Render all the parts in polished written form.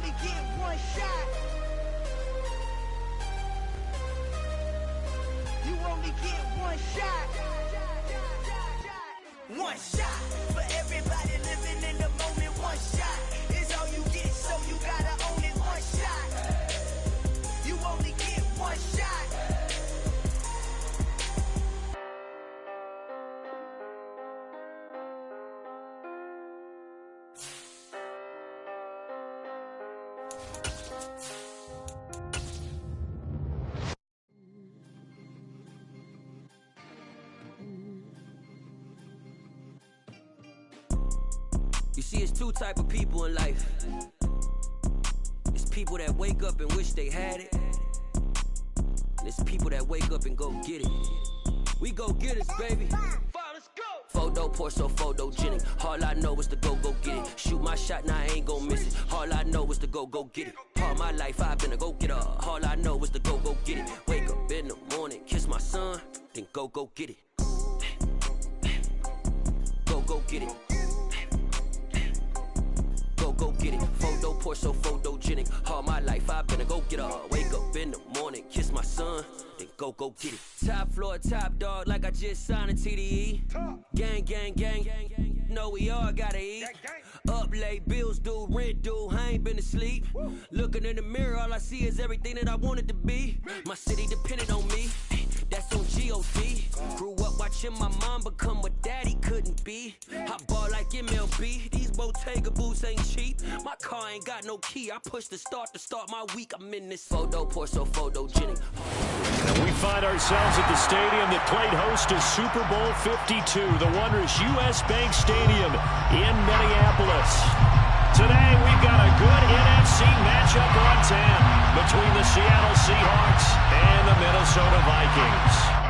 only get one shot. You only get one shot. One shot for everybody living in the moment. One shot is all you get, so you gotta own it. One shot. You only get one shot. You see, it's two type of people in life. It's people that wake up and wish they had it. And it's people that wake up and go get it. We go get it, baby. Let's go. Photo pour so photogenic. All I know is to go get it. Shoot my shot, now I ain't gon' miss it. All I know is to go get it. All my life I've been a go-getter. All I know is to go get it. Wake up in the morning, kiss my son, then go get it. Go get it. Go get it. Photo pour so photogenic. All my life I've been a go-getter. Wake up in the morning, kiss my son, then go get it. Top floor, top dog, like I just signed a TDE. Gang, gang, gang. No, we all gotta eat. Up late, bills due, rent due, I ain't been asleep. Looking in the mirror, all I see is everything that I wanted to be. My city depended on me, that's on G.O.D. Grew up watching my mom become what daddy couldn't be. I ball like MLB, these Bottega boots ain't cheap. My car ain't got no key, I push the start to start my week. I'm in this photo pour so photogenic. And we find ourselves at the stadium that played host to Super Bowl 52, the wondrous U.S. Bank Stadium in Minneapolis. Today we've got a good NFC matchup on tap between the Seattle Seahawks and the Minnesota Vikings.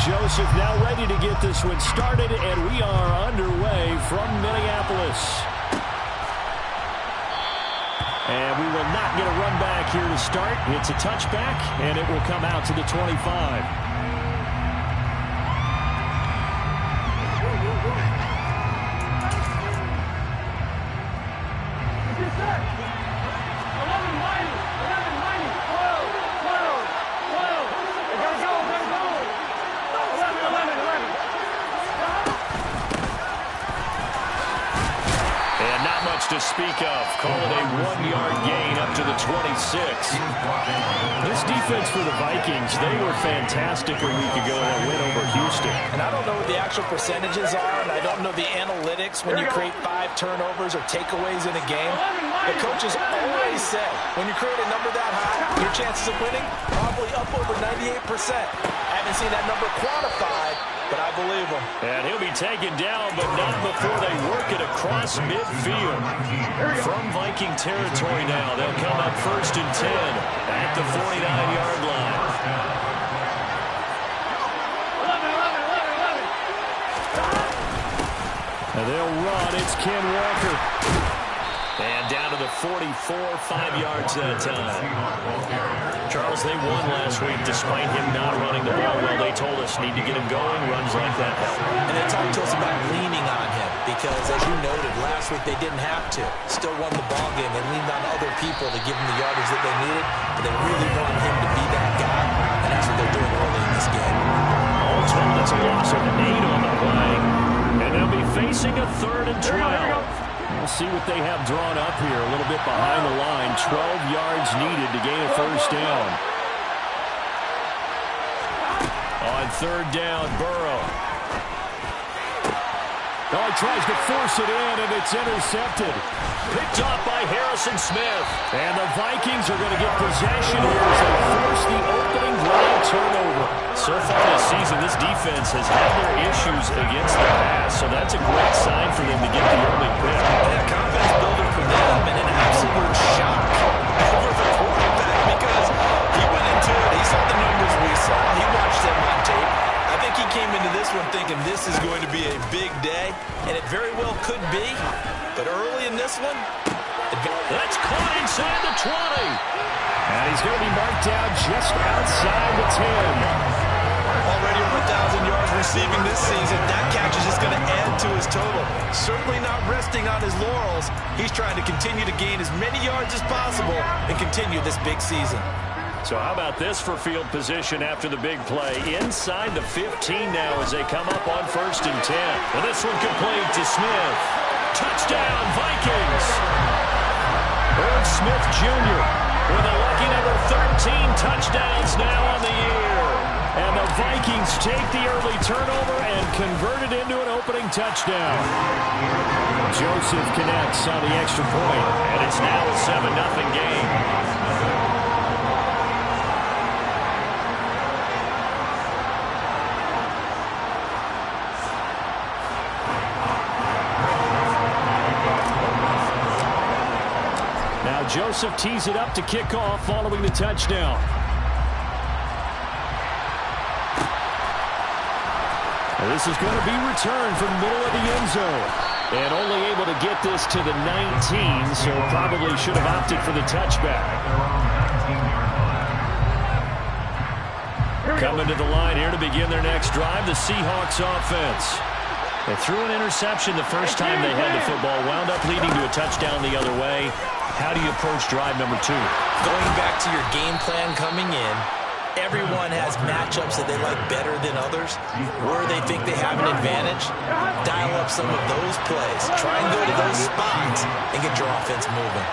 Joseph now ready to get this one started, and we are underway from Minneapolis. And we will not get a run back here to start. It's a touchback, and it will come out to the 25. To speak of, call it a 1-yard gain up to the 26. This defense for the Vikings, they were fantastic a week ago in that win over Houston. And I don't know what the actual percentages are, and I don't know the analytics when you create 5 turnovers or takeaways in a game. The coaches always say, when you create a number that high, your chances of winning probably up over 98%. I haven't seen that number quantified, but I believe him. And he'll be taken down, but not before they work it across midfield. From Viking territory now, they'll come up 1st and 10 at the 49-yard line. And they'll run. It's Ken Walker. And down to the 44, 5 yards that time. Charles, they won last week despite him not running the ball well. They told us need to get him going, runs like that help. And they talked to us about leaning on him because, as you noted, last week they didn't have to. Still won the ball game. They leaned on other people to give them the yardage that they needed, but they really want him to be that guy, and that's what they're doing early in this game. All told, that's a loss of 8 on the play, and they'll be facing a 3rd and 12. We'll see what they have drawn up here. A little bit behind the line. 12 yards needed to gain a 1st down. On 3rd down, Burrow. Oh, he tries to force it in, and it's intercepted. Picked off by Harrison Smith. And the Vikings are going to get possession here as they force the opening drive turnover. So far this season, this defense has had their issues against the pass, so that's a great sign for them to get the early pick. Yeah, confidence builder for them, and an absolute shock over the quarterback because he went into it, he saw the numbers we saw, he watched them on tape. I think he came into this one thinking this is going to be a big day, and it very well could be. But early in this one, that's caught inside the 20. And he's going to be marked down just outside the 10. Already over 1,000 yards receiving this season. That catch is just going to add to his total. Certainly not resting on his laurels. He's trying to continue to gain as many yards as possible and continue this big season. So how about this for field position after the big play? Inside the 15 now as they come up on 1st and 10. And this one complete to Smith. Touchdown, Vikings! Irv Smith Jr. with a lucky number 13 touchdowns now on the year. And the Vikings take the early turnover and convert it into an opening touchdown. Joseph connects on the extra point, and it's now a 7-0 game. Joseph tees it up to kick off following the touchdown. And this is going to be returned from the middle of the end zone. And only able to get this to the 19, so probably should have opted for the touchback. Coming to the line here to begin their next drive, the Seahawks offense. They threw an interception the first time they had the football, wound up leading to a touchdown the other way. How do you approach drive number 2? Going back to your game plan coming in, everyone has matchups that they like better than others. Where they think they have an advantage, dial up some of those plays. Try and go to those spots and get your offense moving.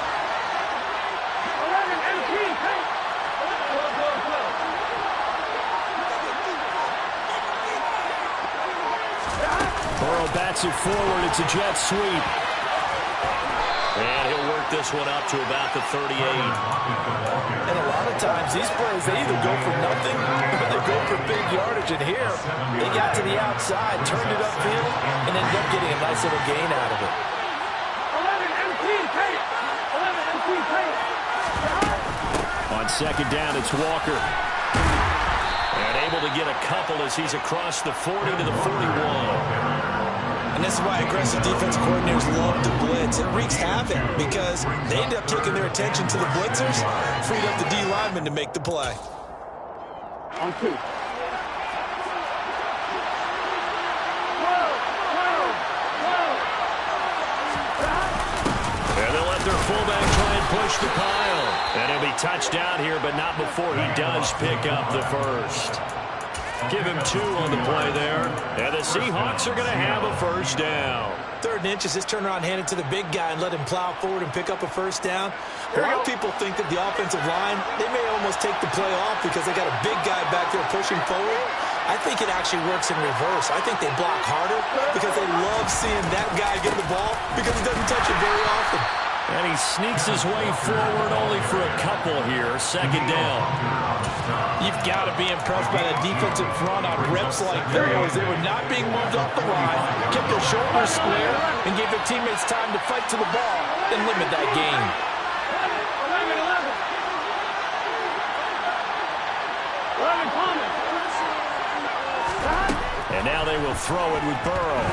Burrow bats it forward. It's a jet sweep. And he'll work this one up to about the 38. And a lot of times, these plays, they either go for nothing or they go for big yardage. And here, they got to the outside, turned it upfield, and ended up getting a nice little gain out of it. 11 On 2nd down, it's Walker. And able to get a couple as he's across the 40 to the 41. And this is why aggressive defense coordinators love to blitz. It wreaks havoc because they end up taking their attention to the blitzers, freed up the D lineman to make the play. On 2. And they'll let their fullback try and push the pile. And he'll be touched down here, but not before he does pick up the first. Give him 2 on the play there. And the Seahawks are going to have a first down. 3rd and inches, just turn around, hand it to the big guy and let him plow forward and pick up a first down. A lot of people think that the offensive line, they may almost take the play off because they got a big guy back there pushing forward. I think it actually works in reverse. I think they block harder because they love seeing that guy get the ball because he doesn't touch it very often. And he sneaks his way forward only for a couple here. 2nd down. You've got to be impressed by the defensive front on reps like those. They were not being moved off the line, kept their shoulders square, and gave their teammates time to fight to the ball and limit that gain. 11. And now they will throw it with Burrow.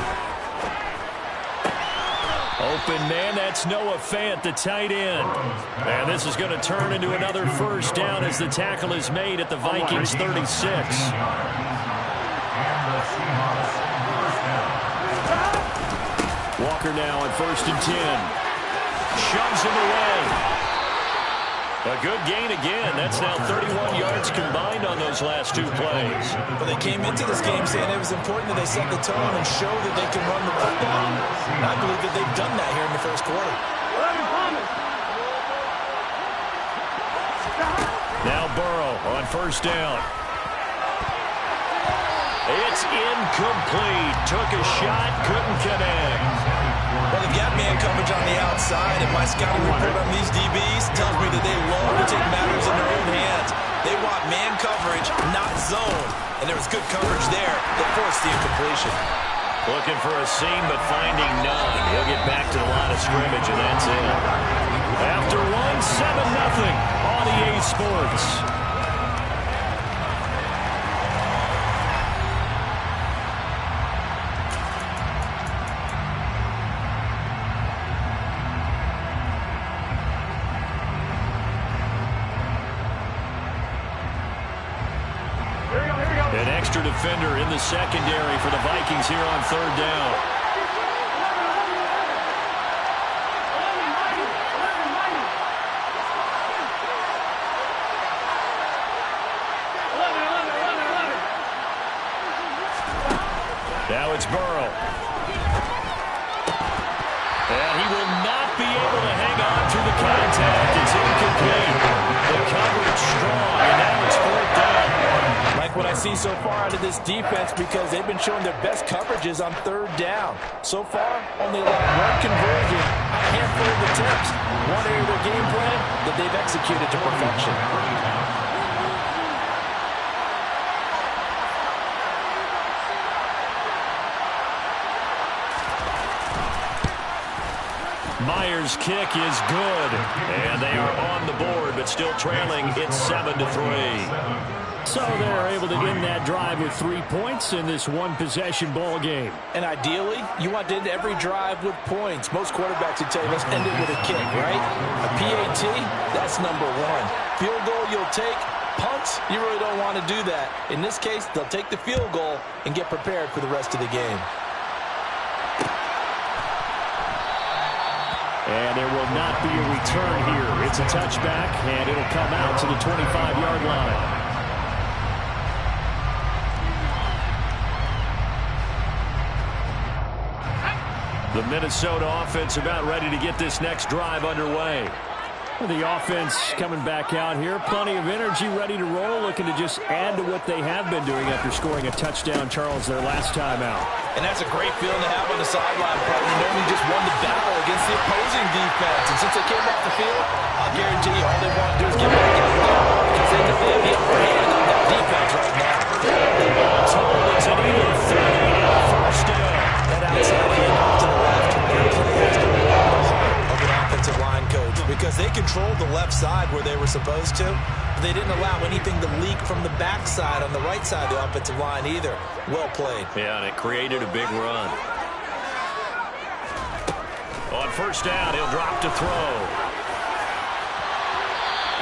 Open man, that's Noah Fant, the tight end. And this is going to turn into another first down as the tackle is made at the Vikings 36. Walker now on 1st and 10. Shoves him away. A good gain again. That's now 31 yards combined on those last 2 plays. Well, they came into this game saying it was important that they set the tone and show that they can run the football. And I believe that they've done that here in the first quarter. Now Burrow on 1st down. It's incomplete. Took a shot, couldn't connect. Well, they've got man coverage on the outside, and my scouting report on these DBs tells me that they love to take matters in their own hands. They want man coverage, not zone. And there was good coverage there that forced the incompletion. Looking for a seam, but finding none. He'll get back to the line of scrimmage, and that's it. After one, 7-0 on EA Sports. 11 defender in the secondary for the Vikings here on third down. Now it's Burrow. And he will not be able to hang on through the contact. It's incomplete. The coverage strong, and now it's fourth down. Like what I see so far out of this defense, because they've been showing their best coverages on third down. So far, only allowed one conversion, a handful of attempts. One area of their game plan that they've executed to perfection. Myers' kick is good, and they are on the board, but still trailing. It's 7-3. So they're able to end that drive with 3 points in this one-possession ball game. And ideally, you want to end every drive with points. Most quarterbacks would tell you, let's end it with a kick, right? A PAT, that's number one. Field goal, you'll take. Punts, you really don't want to do that. In this case, they'll take the field goal and get prepared for the rest of the game. And there will not be a return here. It's a touchback, and it'll come out to the 25-yard line. The Minnesota offense about ready to get this next drive underway. The offense coming back out here. Plenty of energy, ready to roll, looking to just add to what they have been doing after scoring a touchdown, Charles, their last time out. And that's a great feeling to have on the sideline, partner, knowing you just won the battle against the opposing defense. And since they came off the field, I'll guarantee you all they want to do is get back out there because they can have the upper hand on that defense right now. It's an even 30 first down. That outside hand off to the left. That play has to be of an offensive line coach because they controlled the left side where they were supposed to. They didn't allow anything to leak from the backside on the right side of the offensive line either. Well played. Yeah, and it created a big run. On first down, he'll drop to throw.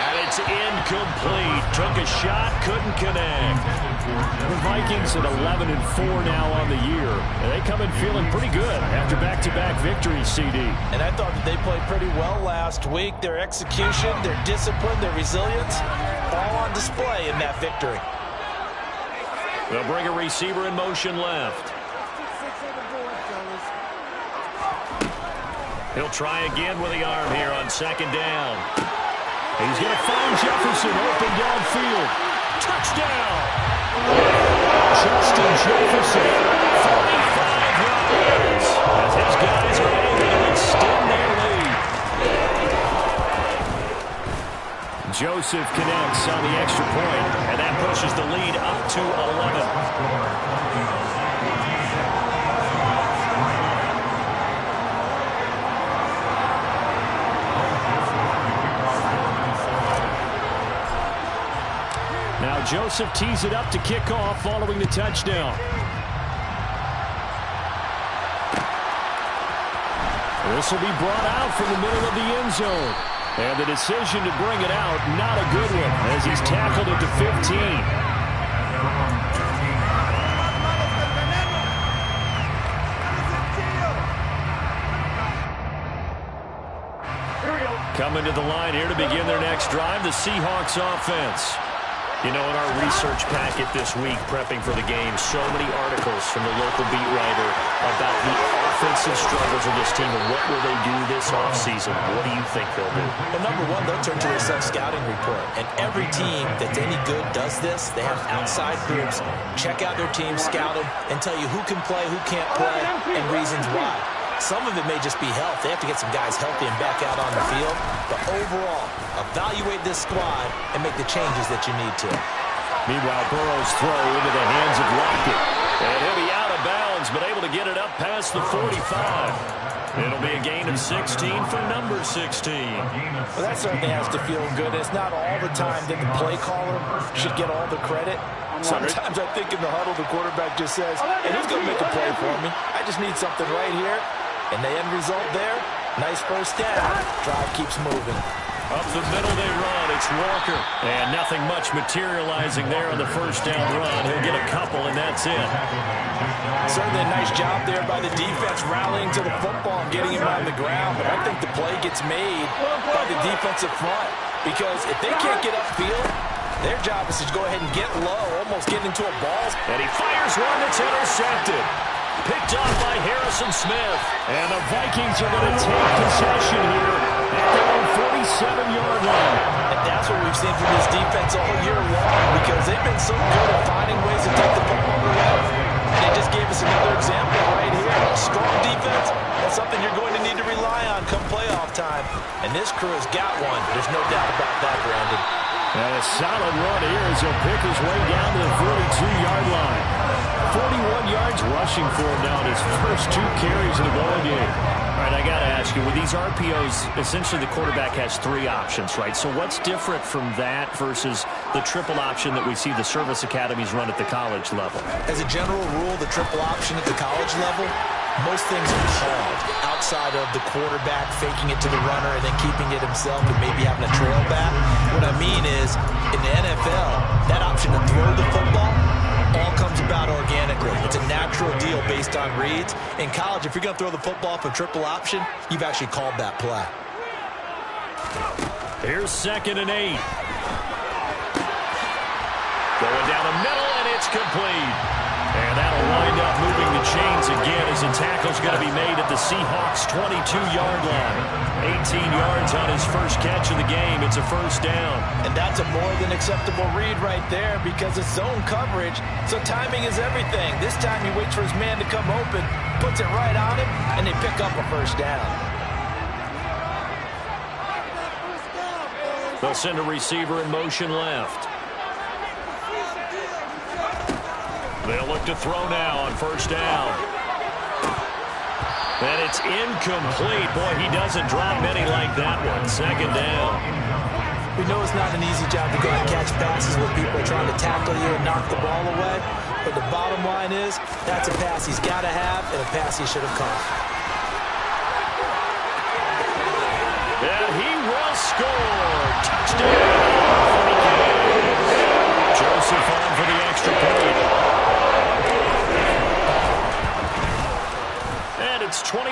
And it's incomplete. Took a shot, couldn't connect. The Vikings at 11-4 now on the year. And they come in feeling pretty good after back-to-back victories, CD. And I thought that they played pretty well last week. Their execution, their discipline, their resilience, all on display in that victory. They'll bring a receiver in motion left. He'll try again with the arm here on second down. He's going to find Jefferson open downfield. Touchdown! Justin Jefferson, 45 yards, as his guys are able to extend their lead. Joseph connects on the extra point, and that pushes the lead up to 11. Now Joseph tees it up to kick off following the touchdown. This will be brought out from the middle of the end zone. And the decision to bring it out, not a good one, as he's tackled at the 15. Coming to the line here to begin their next drive, the Seahawks offense. You know, in our research packet this week, prepping for the game, so many articles from the local beat writer about the offensive struggles of this team and what will they do this offseason. What do you think they'll do? Well, number one, they'll turn to a self-scouting report. And every team that's any good does this. They have outside groups, check out their team, scout them, and tell you who can play, who can't play, and reasons why. Some of it may just be health. They have to get some guys healthy and back out on the field. But overall, evaluate this squad and make the changes that you need to. Meanwhile, Burrow's throw into the hands of Lockett. And he'll be out of bounds, but able to get it up past the 45. It'll be a gain of 16 for number 16. Well, that certainly has to feel good. It's not all the time that the play caller should get all the credit. Sometimes I think in the huddle, the quarterback just says, hey, who's going to make a play for me? I just need something right here. And the end result there, nice first down. Drive keeps moving. Up the middle they run. It's Walker. And nothing much materializing there on the first down run. He'll get a couple, and that's it. Certainly a nice job there by the defense rallying to the football and getting him on the ground. But I think the play gets made by the defensive front. Because if they can't get upfield, their job is to go ahead and get low, almost get into a ball. And he fires one that's intercepted. Picked off by Harrison Smith. And the Vikings are going to take possession here at their own 47-yard line. And that's what we've seen from this defense all year long, because they've been so good at finding ways to take the football away. And they just gave us another example right here. A strong defense, that's something you're going to need to rely on come playoff time. And this crew has got one. There's no doubt about that, Brandon. And a solid run here as he'll pick his way down to the 42-yard line. 41 yards rushing for him now in his first 2 carries of the ball game. All right, I got to ask you, with these RPOs, essentially the quarterback has 3 options, right? So what's different from that versus the triple option that we see the service academies run at the college level? As a general rule, the triple option at the college level, most things are called outside of the quarterback faking it to the runner and then keeping it himself and maybe having a trail back. What I mean is, in the NFL, that option to throw the football all comes about organically. It's a natural deal based on reads. In college, if you're going to throw the football for triple option, you've actually called that play. Here's 2nd and 8. Going down the middle, and it's complete. And that'll wind up moving the chains again as the tackle's going to be made at the Seahawks' 22-yard line. 18 yards on his first catch of the game. It's a first down. And that's a more than acceptable read right there because it's zone coverage, so timing is everything. This time he waits for his man to come open, puts it right on him, and they pick up a first down. They'll send a receiver in motion left. They'll look to throw now on first down. And it's incomplete. Boy, he doesn't drop many like that one. 2nd down. We know it's not an easy job to go and catch passes when people are trying to tackle you and knock the ball away. But the bottom line is, that's a pass he's got to have and a pass he should have caught. And he will score. Touchdown. Joseph on for the extra point. And it's 21-3.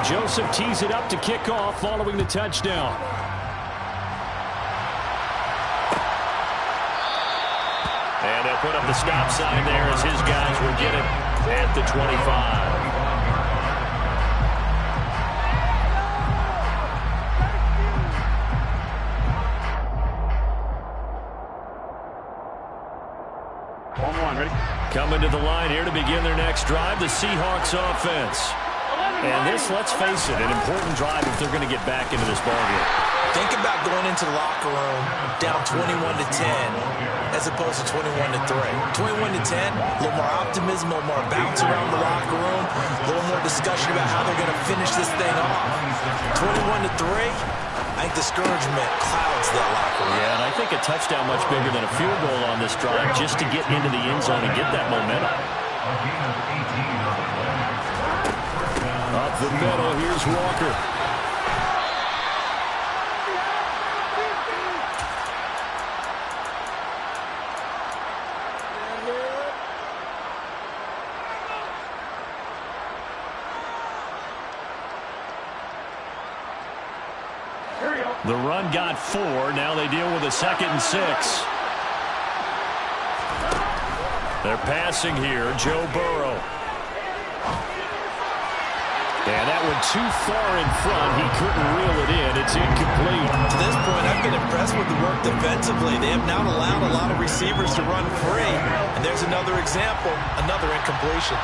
Joseph tees it up to kick off following the touchdown. And they'll put up the stop sign there as his guys will get it at the 25. Ready? Coming to the line here to begin their next drive, the Seahawks offense. And this, let's face it, an important drive if they're going to get back into this ballgame. Think about going into the locker room down 21-10 as opposed to 21-3. 21-10, a little more optimism, a little more bounce around the locker room, a little more discussion about how they're going to finish this thing off. 21-3, I think discouragement clouds that locker room. Yeah, and I think a touchdown much bigger than a field goal on this drive just to get into the end zone and get that momentum. Up the middle, here's Walker. The run got 4. Now they deal with a 2nd and 6. They're passing here. Joe Burrow. And that one too far in front. He couldn't reel it in. It's incomplete. To this point, I've been impressed with the work defensively. They have now allowed a lot of receivers to run free. And there's another example, another incompletion.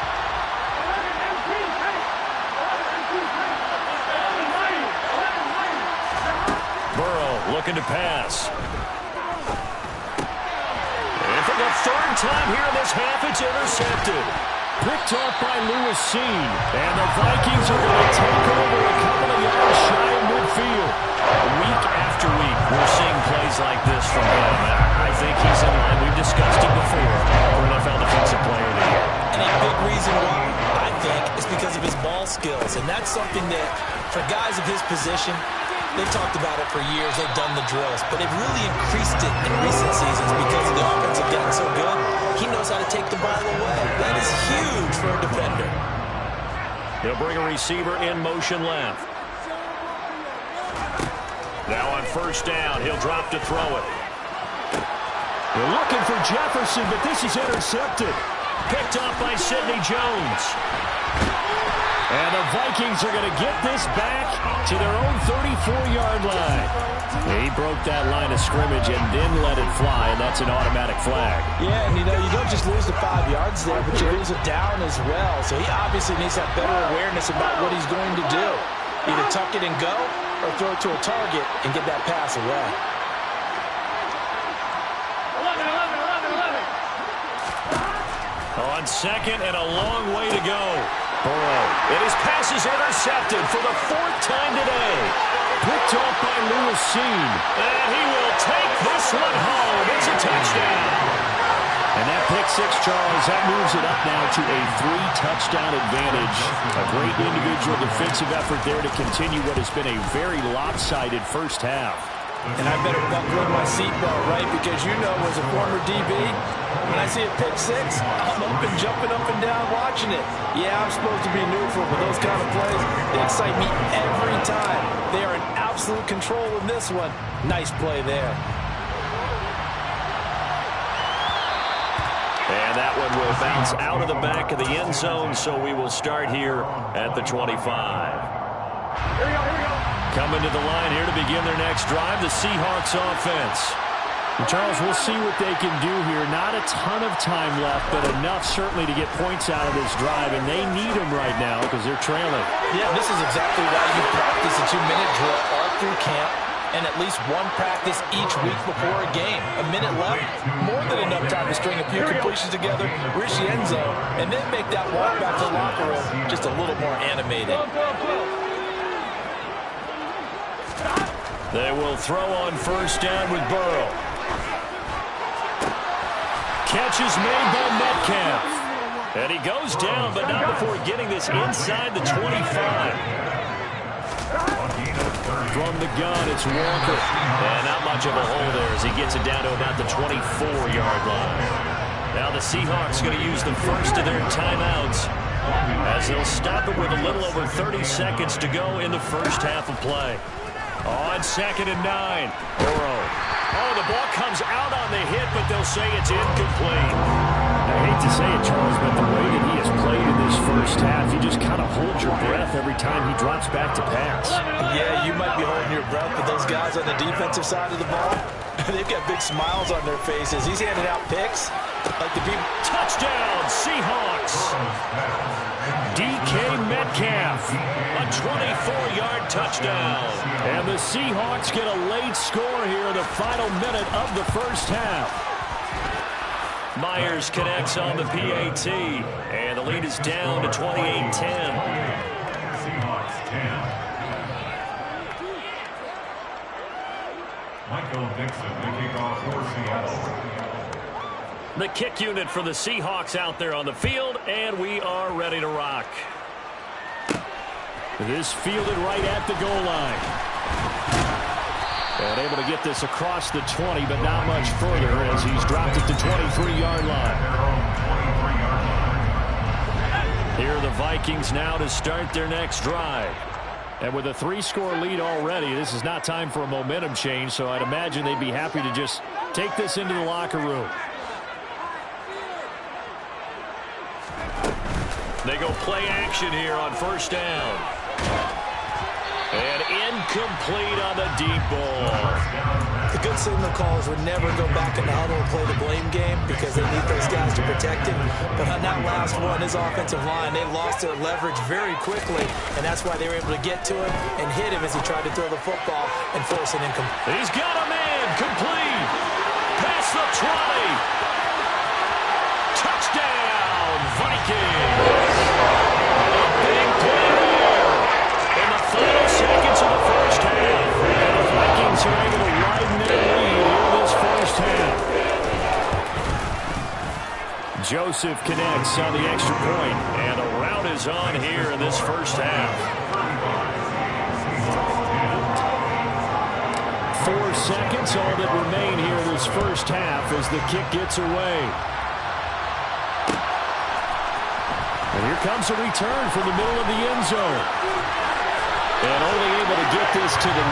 Burrow looking to pass. And for the 3rd time here in this half, it's intercepted. Picked off by Lewis. And the Vikings are going to take over a couple of yards shy of midfield. Week after week, we're seeing plays like this from him. I think he's in line. We've discussed it before for NFL Defensive Player of the Year. And a big reason why, I think, is because of his ball skills. And that's something that, for guys of his position, they've talked about it for years. They've done the drills. But they've really increased it in recent seasons because the offense have gotten so good. He knows how to take the ball away. That is huge for a defender. He'll bring a receiver in motion left. Now on first down, he'll drop to throw it. They're looking for Jefferson, but this is intercepted. Picked off by Sidney Jones. And the Vikings are going to get this back to their own 34-yard line. He broke that line of scrimmage and didn't let it fly, and that's an automatic flag. Yeah, and you don't just lose the 5 yards there, but you lose it down as well. So he obviously needs to have better awareness about what he's going to do. Either tuck it and go or throw it to a target and get that pass away. On second and a long way to go. Burrow. And his pass is intercepted for the 4th time today. Picked off by Lewis. And he will take this one home. It's a touchdown. And that pick six, Charles, that moves it up now to a 3-touchdown advantage. A great individual defensive effort there to continue what has been a very lopsided first half. And I better buckle in my seatbelt, right? Because you know, as a former DB, when I see a pick six, I'm up and jumping up and down watching it. Yeah, I'm supposed to be neutral, but those kind of plays, they excite me every time. They are in absolute control in this one. Nice play there. And that one will bounce out of the back of the end zone, so we will start here at the 25. Here we go. Coming to the line here to begin their next drive, the Seahawks offense. And Charles, we'll see what they can do here. Not a ton of time left, but enough certainly to get points out of this drive, and they need them right now because they're trailing. Yeah, this is exactly why you practice a 2-minute drill all through camp and at least one practice each week before a game. A minute left, more than enough time to string a few completions together, reach the end zone, and then make that walk back to the locker room just a little more animated. They will throw on first down with Burrow. Catch is made by Metcalf. And he goes down, but not before getting this inside the 25. From the gun, it's Walker. And not much of a hole there as he gets it down to about the 24-yard line. Now the Seahawks going to use the first of their timeouts as they'll stop it with a little over 30 seconds to go in the first half of play. On 2nd and 9, Burrow. Oh, the ball comes out on the hit, but they'll say it's incomplete. I hate to say it, Charles, but the way that he has played in this first half, you just kind of hold your breath every time he drops back to pass. Yeah, you might be holding your breath, but those guys on the defensive side of the ball, they've got big smiles on their faces. He's handing out picks like the people. Touchdown, Seahawks. DK Metcalf, a 24-yard touchdown. And the Seahawks get a late score here in the final minute of the first half. Myers connects on the PAT, and the lead is down to 28-10. Seahawks 10. Michael Dixon, the kickoff for Seattle. The kick unit for the Seahawks out there on the field, and we are ready to rock. This fielded right at the goal line. And able to get this across the 20, but not much further as he's dropped it to 23-yard line. Here are the Vikings now to start their next drive. And with a 3-score lead already, this is not time for a momentum change, so I'd imagine they'd be happy to just take this into the locker room. They go play action here on first down. And incomplete on the deep ball. The good signal callers would never go back in the huddle and play the blame game because they need those guys to protect him. But on that last one, his offensive line, they lost their leverage very quickly, and that's why they were able to get to him and hit him as he tried to throw the football and force an incomplete. He's got a man complete. Past the 20. Touchdown, Vikings. Joseph connects on the extra point, and a rout is on here in this first half. 4 seconds, all that remain here in this first half as the kick gets away. And here comes a return from the middle of the end zone. And only able to get this to the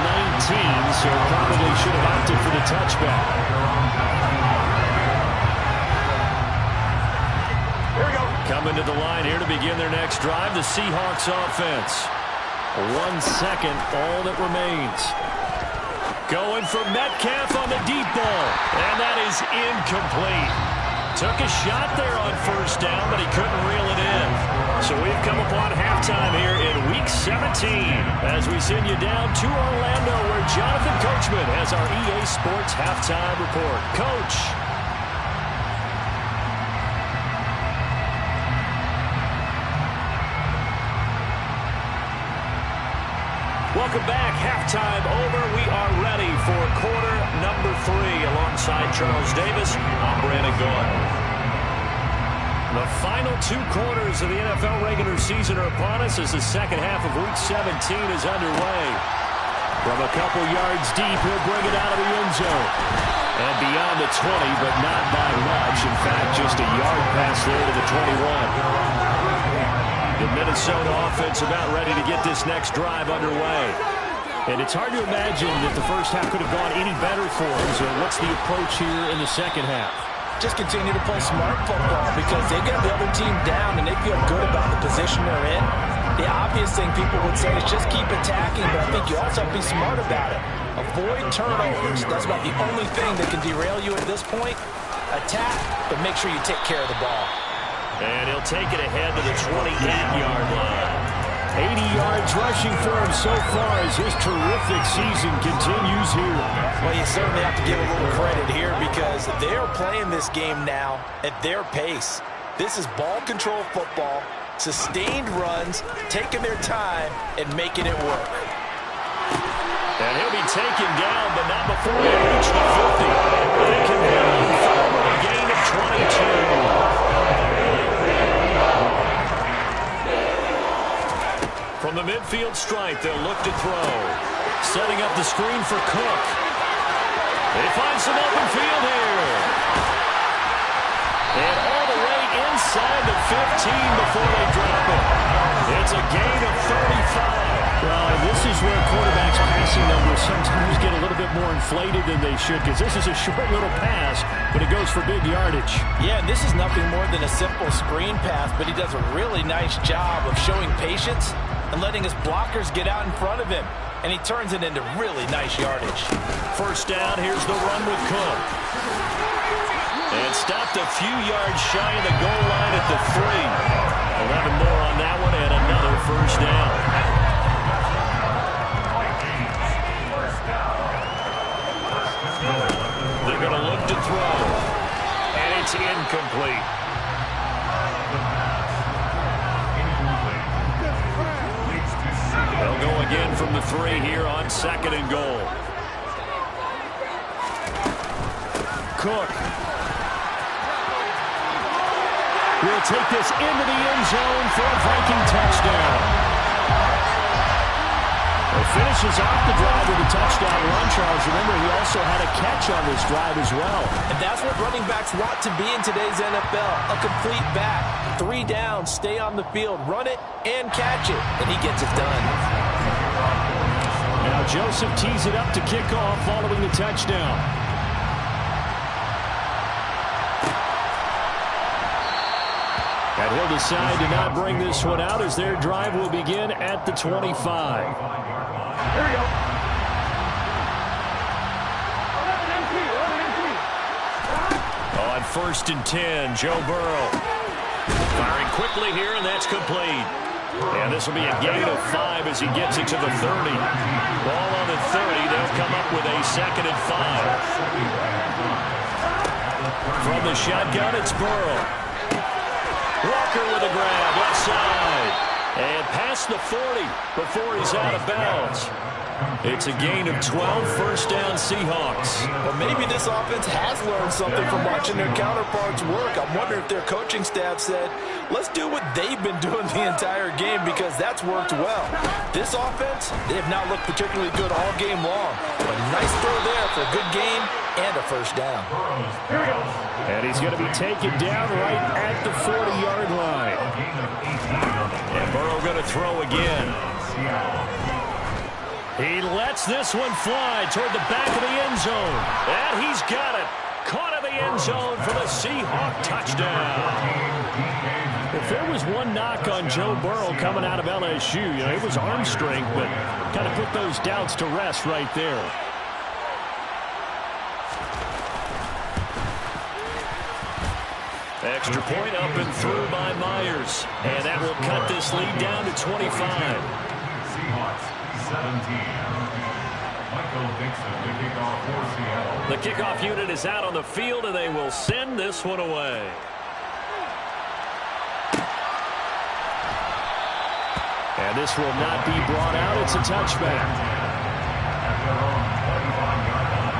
19, so probably should have opted for the touchback. Here we go. Coming to the line here to begin their next drive, the Seahawks offense. 1 second, all that remains. Going for Metcalf on the deep ball, and that is incomplete. Took a shot there on first down, but he couldn't reel it in. So we've come upon halftime here in Week 17 as we send you down to Orlando where Jonathan Coachman has our EA Sports halftime report. Coach. Welcome back. Halftime over. We are ready for quarter number 3. Alongside Charles Davis, I'm Brandon Gaudin. The final 2 quarters of the NFL regular season are upon us as the second half of Week 17 is underway. From a couple yards deep, he'll bring it out of the end zone. And beyond the 20, but not by much. In fact, just a yard pass there to the 21. The Minnesota offense about ready to get this next drive underway. And it's hard to imagine that the first half could have gone any better for them. So what's the approach here in the second half? Just continue to play smart football because they get the other team down and they feel good about the position they're in. The obvious thing people would say is just keep attacking, but I think you also have to be smart about it. Avoid turnovers. That's about the only thing that can derail you at this point. Attack, but make sure you take care of the ball. And he'll take it ahead to the 28-yard line. 80 yards rushing for him so far as his terrific season continues here. Well, you certainly have to give a little credit here because they're playing this game now at their pace. This is ball control football, sustained runs, taking their time, and making it work. And he'll be taken down, but not before they reach the 50. They can for a gain of 22. From the midfield stripe, they'll look to throw. Setting up the screen for Cook. They find some open field here. And all the way inside the 15 before they drop it. It's a gain of 35. Well, this is where quarterbacks' passing numbers sometimes get a little bit more inflated than they should because this is a short little pass, but it goes for big yardage. Yeah, this is nothing more than a simple screen pass, but he does a really nice job of showing patience and letting his blockers get out in front of him. And he turns it into really nice yardage. First down, here's the run with Cook. And stopped a few yards shy of the goal line at the 3. 11 more on that one and another first down. They're going to look to throw. And it's incomplete. They'll go again from the 3 here on 2nd and goal. Cook will take this into the end zone for a Viking touchdown. He finishes off the drive with a touchdown run, Charles. Remember, he also had a catch on this drive as well. And that's what running backs want to be in today's NFL, a complete back. 3 down, stay on the field, run it, and catch it. And he gets it done. Now Joseph tees it up to kick off following the touchdown. And he'll decide to not bring this one out as their drive will begin at the 25. Here we go. 11 On 1st and 10, Joe Burrow. Firing quickly here, and that's complete. And this will be a gain of 5 as he gets it to the 30. Ball on the 30. They'll come up with a 2nd and 5. From the shotgun, it's Burrow. Walker with a grab, left side. And past the 40 before he's out of bounds. It's a gain of 12, first down Seahawks. Well, maybe this offense has learned something from watching their counterparts work. I'm wondering if their coaching staff said, let's do what they've been doing the entire game because that's worked well. This offense, they have not looked particularly good all game long. But a nice throw there for a good gain and a first down. And he's going to be taken down right at the 40-yard line. And Burrow going to throw again. He lets this one fly toward the back of the end zone. And he's got it. Caught in the end zone for the Seahawk touchdown. If there was one knock on Joe Burrow coming out of LSU, it was arm strength, but kind of put those doubts to rest right there. Extra point up and through by Myers. And that will cut this lead down to 25. Seahawks 17. Michael Dixon, the kickoff for Seattle. The kickoff unit is out on the field, and they will send this one away. And this will not be brought out. It's a touchback. At their own 25-yard line.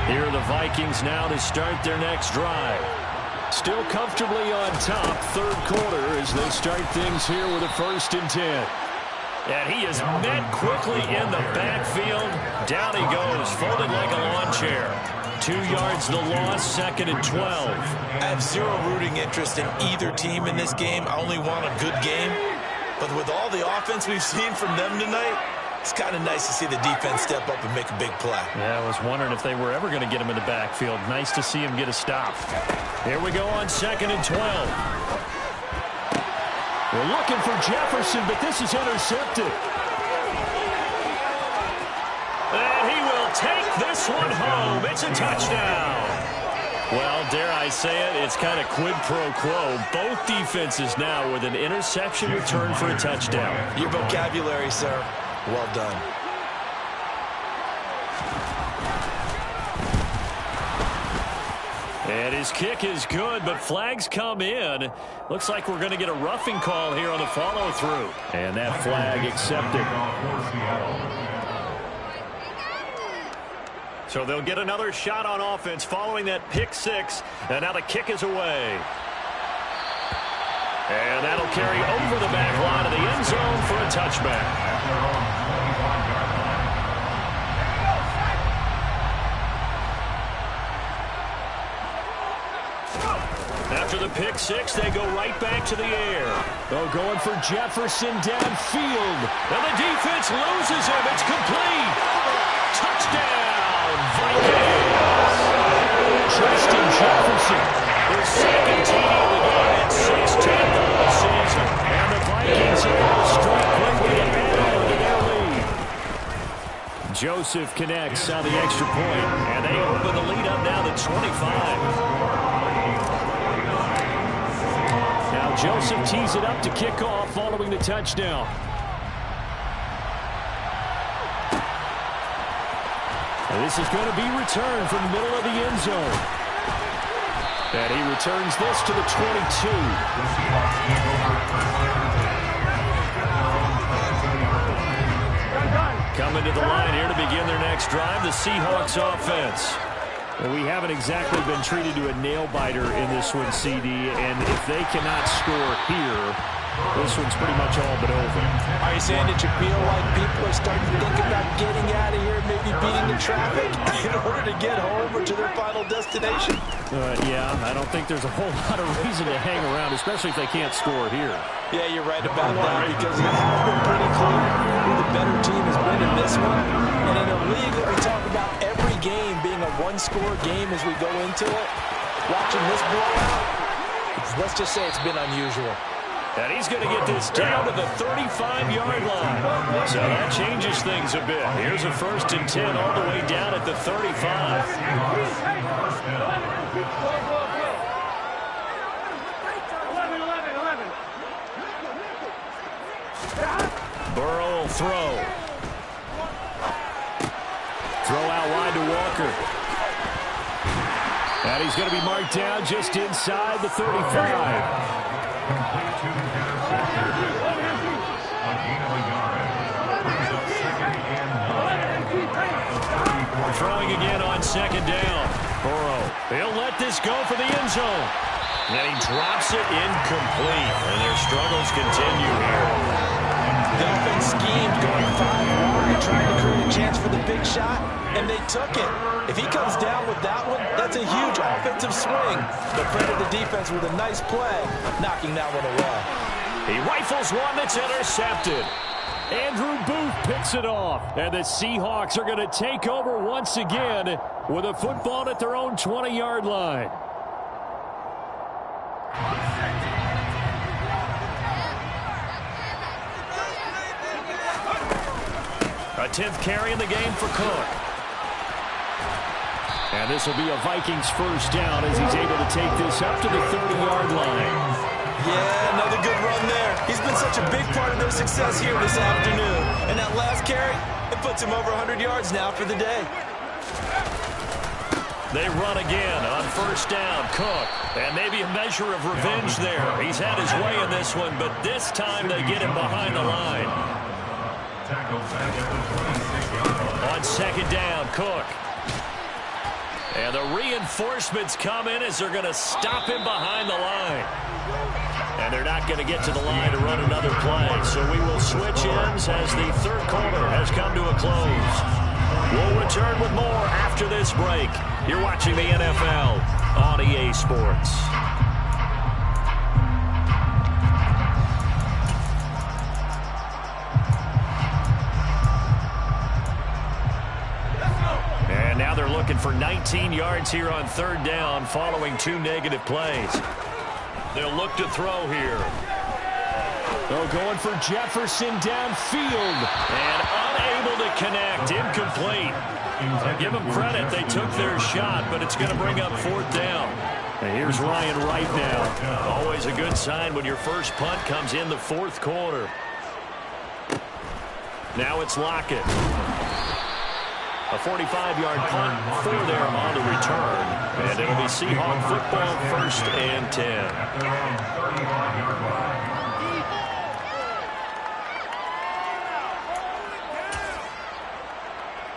Here are the Vikings now to start their next drive. Still comfortably on top, third quarter, as they start things here with a 1st and 10. And he is met quickly in the backfield. Down he goes, folded like a lawn chair. 2 yards the loss, 2nd and 12. I have zero rooting interest in either team in this game. I only want a good game. But with all the offense we've seen from them tonight, it's kind of nice to see the defense step up and make a big play. Yeah, I was wondering if they were ever going to get him in the backfield. Nice to see him get a stop. Here we go on 2nd and 12. We're looking for Jefferson, but this is intercepted. And he will take this one home. It's a touchdown. Well, dare I say it, it's kind of quid pro quo. Both defenses now with an interception return for a touchdown. Your vocabulary, sir. Well done. And his kick is good, but flags come in. Looks like we're going to get a roughing call here on the follow-through. And that flag accepted. So they'll get another shot on offense following that pick six. And now the kick is away. And that'll carry over the back line of the end zone for a touchback. After the pick six, they go right back to the air. They're going for Jefferson downfield. And the defense loses him. It's complete. Touchdown, Vikings. Justin Jefferson, their second TD of the game at 6-10 of the season. And the Vikings able to strike quickly and add on to their lead. Joseph connects on the extra point, and they open the lead up now to 25. Now Joseph tees it up to kick off following the touchdown. And this is going to be returned from the middle of the end zone. And he returns this to the 22. Coming to the line here to begin their next drive, the Seahawks offense. And we haven't exactly been treated to a nail-biter in this one, CD, and if they cannot score here, this one's pretty much all but over. Are you saying that you feel like people are starting to think about getting out of here, maybe beating the traffic in order to get home or to their final destination? Yeah, I don't think there's a whole lot of reason to hang around, especially if they can't score here. Yeah, you're right about that, because it has been pretty clear who the better team has been in this one. And in a league that we talk about every game being a one-score game as we go into it, watching this blowout, let's just say it's been unusual. And he's going to get this down to the 35-yard line. So that changes things a bit. Here's a 1st and 10 all the way down at the 35. Burrow will throw. Throw out wide to Walker. And he's going to be marked down just inside the 35. Complete to interception. A gain of a yard. Brings up second and 9. Throwing again on second down. Burrow, he'll let this go for the end zone. And he drops it incomplete. And their struggles continue here. The offense schemed going 5 wide, trying to create a chance for the big shot, and they took it. If he comes down with that one, that's a huge offensive swing. But credit the defense with a nice play, knocking that one away. He rifles one that's intercepted. Andrew Booth picks it off. And the Seahawks are going to take over once again with a football at their own 20-yard line. A 10th carry in the game for Cook. And this will be a Vikings first down as he's able to take this up to the 30-yard line. Yeah, another good run there. He's been such a big part of their success here this afternoon. And that last carry, it puts him over 100 yards now for the day. They run again on first down. Cook. And maybe a measure of revenge there. He's had his way in this one, but this time they get him behind the line. On second down, Cook. And the reinforcements come in as they're going to stop him behind the line. And they're not going to get to the line to run another play. So we will switch ends as the third quarter has come to a close. We'll return with more after this break. You're watching the NFL on EA Sports. And now they're looking for 19 yards here on third down following 2 negative plays. They'll look to throw here. They're going for Jefferson downfield. And unable to connect. Incomplete. Give them credit. They took their shot, but it's going to bring up fourth down. And here's Ryan Wright now. Always a good sign when your first punt comes in the fourth quarter. Now it's Lockett. A 45-yard punt for there on the return. And it'll be Seahawk football, first and 10.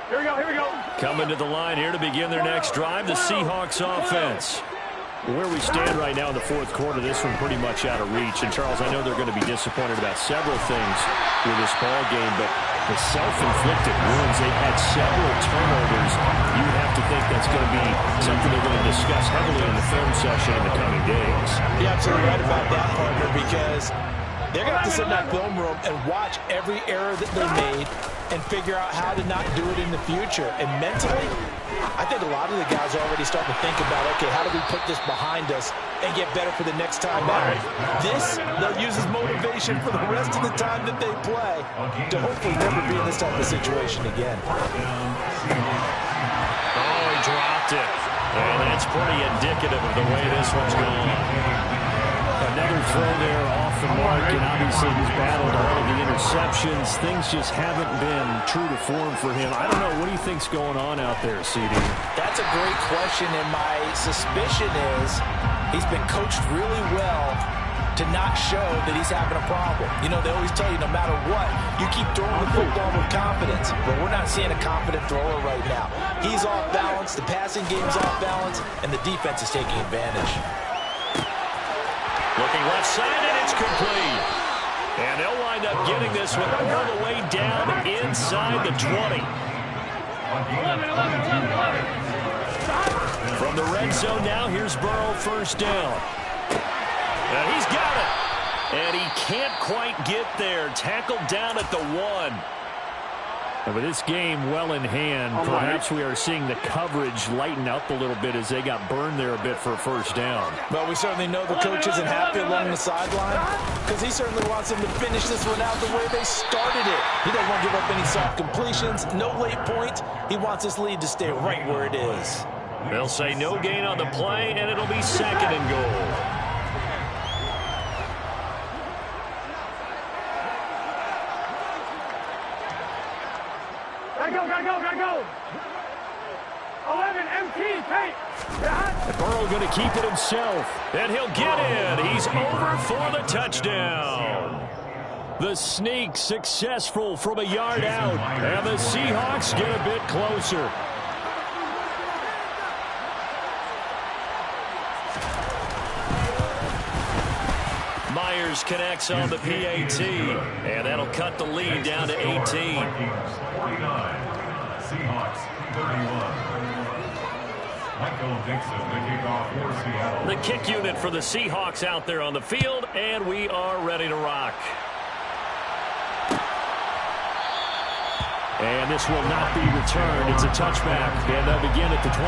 Here we go, here we go. Coming to the line here to begin their next drive, the Seahawks offense. Where we stand right now in the fourth quarter, this one pretty much out of reach. And, Charles, I know they're going to be disappointed about several things with this ball game, but the self-inflicted wounds, they've had several turnovers. You would have to think that's going to be something they're going to discuss heavily in the film session in the coming days. You're absolutely right about that, partner, because they're going to have to sit in that film room and watch every error that they made and figure out how to not do it in the future. And mentally, I think a lot of the guys are already starting to think about, okay, how do we put this behind us and get better for the next time out? This, they'll use as motivation for the rest of the time that they play to hopefully never be in this type of situation again. Oh, he dropped it. And that's pretty indicative of the way this one's going. Another throw there off the mark, and obviously he's battled all of the interceptions. Things just haven't been true to form for him. I don't know. What do you think's going on out there, CD? That's a great question, and my suspicion is he's been coached really well to not show that he's having a problem. You know, they always tell you no matter what, you keep throwing the football with confidence. But we're not seeing a confident thrower right now. He's off balance, the passing game's off balance, and the defense is taking advantage. Looking left side, and it's complete. And they'll wind up getting this one all the way down inside the 20. From the red zone now, here's Burrow, first down. And he's got it. And he can't quite get there. Tackled down at the 1. And with this game well in hand, perhaps we are seeing the coverage lighten up a little bit as they got burned there a bit for a first down. Well, we certainly know the coach isn't happy along the sideline because he certainly wants them to finish this one out the way they started it. He doesn't want to give up any soft completions, no late points. He wants this lead to stay right where it is. They'll say no gain on the play, and it'll be second and goal. Gotta go, gotta go, gotta go. And Burrow going to keep it himself. And he'll get in. He's over for the touchdown. The sneak successful from a yard out. And the Seahawks get a bit closer. Myers connects on the PAT. And that'll cut the lead down to 18. Seahawks 31. Michael Dixon, the kickoff for Seattle. The kick unit for the Seahawks out there on the field, and we are ready to rock. And this will not be returned. It's a touchback, and they'll begin at the 25.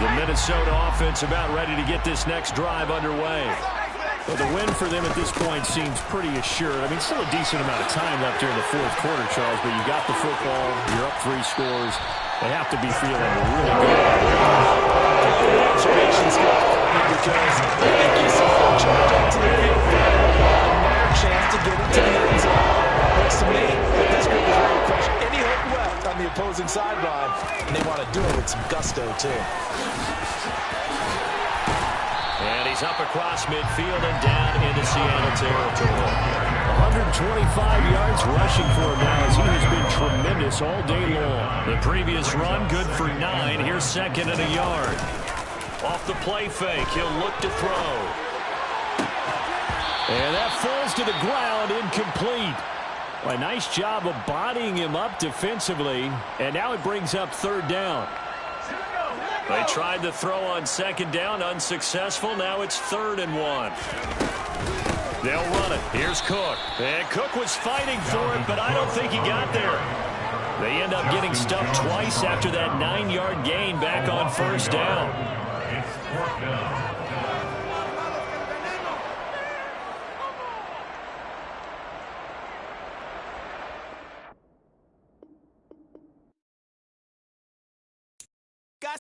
The Minnesota offense about ready to get this next drive underway. Well, the win for them at this point seems pretty assured. I mean, still a decent amount of time left here in the fourth quarter, Charles, but you got the football, you're up 3 scores. They have to be feeling really good. Good observation, Scott, because I think you saw them charge up to the field for another chance to get it to the end zone. Looks to me that this group is ready to crush any hope left on the opposing sideline, and they want to do it with some gusto, too. And he's up across midfield and down into Seattle territory. 125 yards rushing for him now as he has been tremendous all day long. The previous run good for 9. Here's second and a yard. Off the play fake, he'll look to throw. And that falls to the ground, incomplete. Well, a nice job of bodying him up defensively. And now it brings up third down. They tried the throw on second down, unsuccessful. Now it's 3rd and 1. They'll run it. Here's Cook. And Cook was fighting for it, but I don't think he got there. They end up getting stuffed twice after that 9-yard gain back on first down. It's 4th down.